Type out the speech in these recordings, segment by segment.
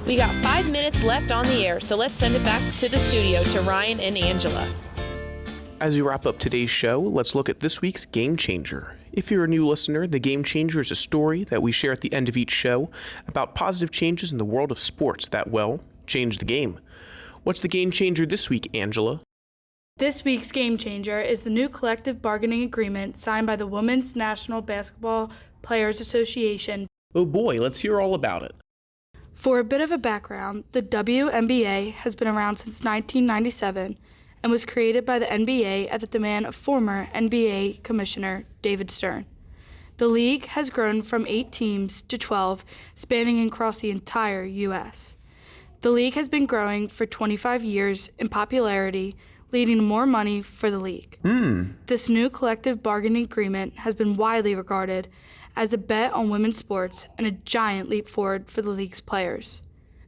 We got 5 minutes left on the air, so let's send it back to the studio to Ryan and Angela. As we wrap up today's show, let's look at this week's Game Changer. If you're a new listener, the Game Changer is a story that we share at the end of each show about positive changes in the world of sports that, well, change the game. What's the Game Changer this week, Angela? This week's Game Changer is the new collective bargaining agreement signed by the Women's National Basketball Players Association. Oh boy, let's hear all about it. For a bit of a background, the WNBA has been around since 1997 and was created by the NBA at the demand of former NBA Commissioner David Stern. The league has grown from 8 teams to 12, spanning across the entire U.S. The league has been growing for 25 years in popularity, leading to more money for the league. This new collective bargaining agreement has been widely regarded as a bet on women's sports and a giant leap forward for the league's players.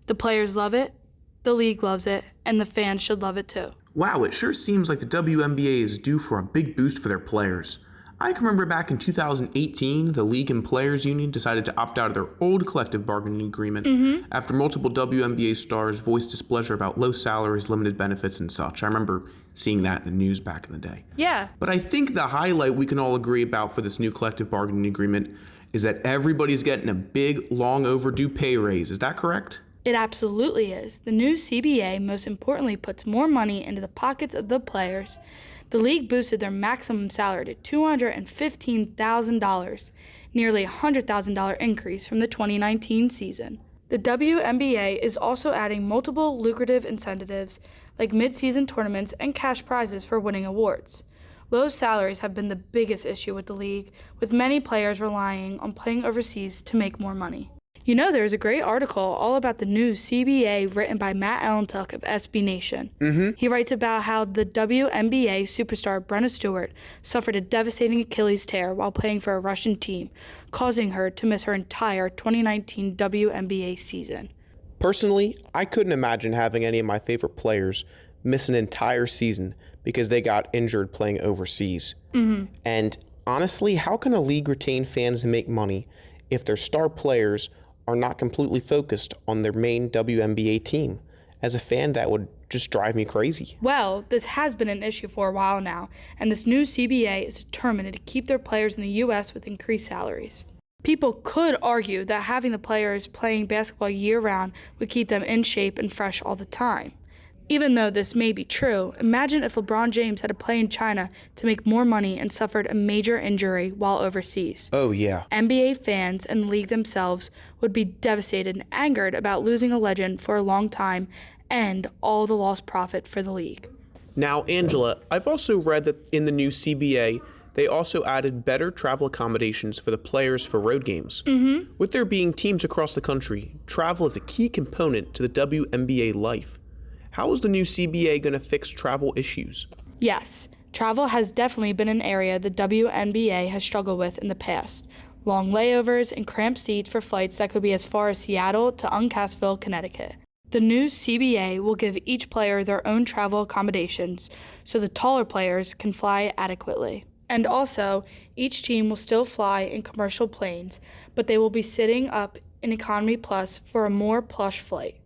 The players love it, the league loves it, and the fans should love it too. Wow, it sure seems like the WNBA is due for a big boost for their players. I can remember back in 2018, the League and Players Union decided to opt out of their old collective bargaining agreement after multiple WNBA stars voiced displeasure about low salaries, limited benefits, and such. I remember seeing that in the news back in the day. Yeah. But I think the highlight we can all agree about for this new collective bargaining agreement is that everybody's getting a big, long overdue pay raise. Is that correct? It absolutely is. The new CBA most importantly puts more money into the pockets of the players. The league boosted their maximum salary to $215,000, nearly a $100,000 increase from the 2019 season. The WNBA is also adding multiple lucrative incentives like mid-season tournaments and cash prizes for winning awards. Low salaries have been the biggest issue with the league, with many players relying on playing overseas to make more money. You know, there's a great article all about the new CBA written by Matt Allentuck of SB Nation. He writes about how the WNBA superstar Brenna Stewart suffered a devastating Achilles tear while playing for a Russian team, causing her to miss her entire 2019 WNBA season. Personally, I couldn't imagine having any of my favorite players miss an entire season because they got injured playing overseas. And honestly, how can a league retain fans and make money if their star players are not completely focused on their main WNBA team? As a fan, that would just drive me crazy. Well, this has been an issue for a while now, and this new CBA is determined to keep their players in the U.S. with increased salaries. People could argue that having the players playing basketball year-round would keep them in shape and fresh all the time. Even though this may be true, imagine if LeBron James had to play in China to make more money and suffered a major injury while overseas. Oh, yeah. NBA fans and the league themselves would be devastated and angered about losing a legend for a long time and all the lost profit for the league. Now, Angela, I've also read that in the new CBA, they also added better travel accommodations for the players for road games. With there being teams across the country, travel is a key component to the WNBA life. How is the new CBA going to fix travel issues? Yes, travel has definitely been an area the WNBA has struggled with in the past. Long layovers and cramped seats for flights that could be as far as Seattle to Uncasville, Connecticut. The new CBA will give each player their own travel accommodations so the taller players can fly adequately. And also, each team will still fly in commercial planes, but they will be sitting up in Economy Plus for a more plush flight.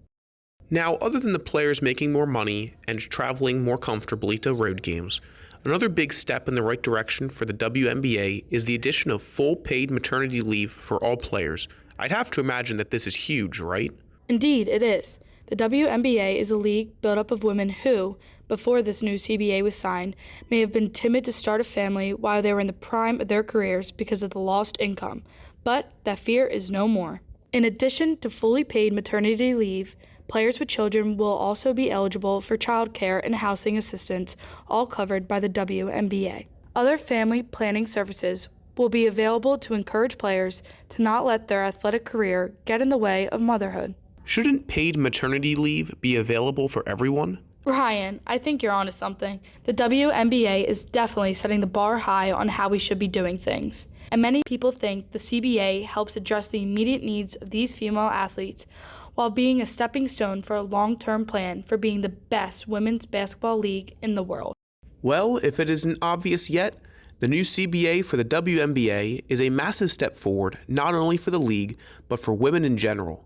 Now, other than the players making more money and traveling more comfortably to road games, another big step in the right direction for the WNBA is the addition of full paid maternity leave for all players. I'd have to imagine that this is huge, right? Indeed, it is. The WNBA is a league built up of women who, before this new CBA was signed, may have been timid to start a family while they were in the prime of their careers because of the lost income. But that fear is no more. In addition to fully paid maternity leave, players with children will also be eligible for childcare and housing assistance, all covered by the WNBA. Other family planning services will be available to encourage players to not let their athletic career get in the way of motherhood. Shouldn't paid maternity leave be available for everyone? Ryan, I think you're onto something. The WNBA is definitely setting the bar high on how we should be doing things. And many people think the CBA helps address the immediate needs of these female athletes while being a stepping stone for a long-term plan for being the best women's basketball league in the world. Well, if it isn't obvious yet, the new CBA for the WNBA is a massive step forward not only for the league, but for women in general.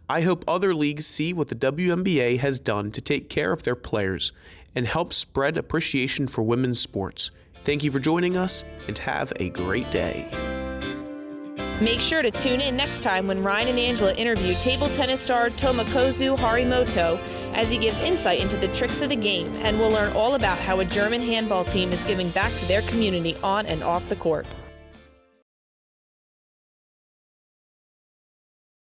I hope other leagues see what the WNBA has done to take care of their players and help spread appreciation for women's sports. Thank you for joining us, and have a great day. Make sure to tune in next time when Ryan and Angela interview table tennis star Tomokazu Harimoto as he gives insight into the tricks of the game, and we'll learn all about how a German handball team is giving back to their community on and off the court.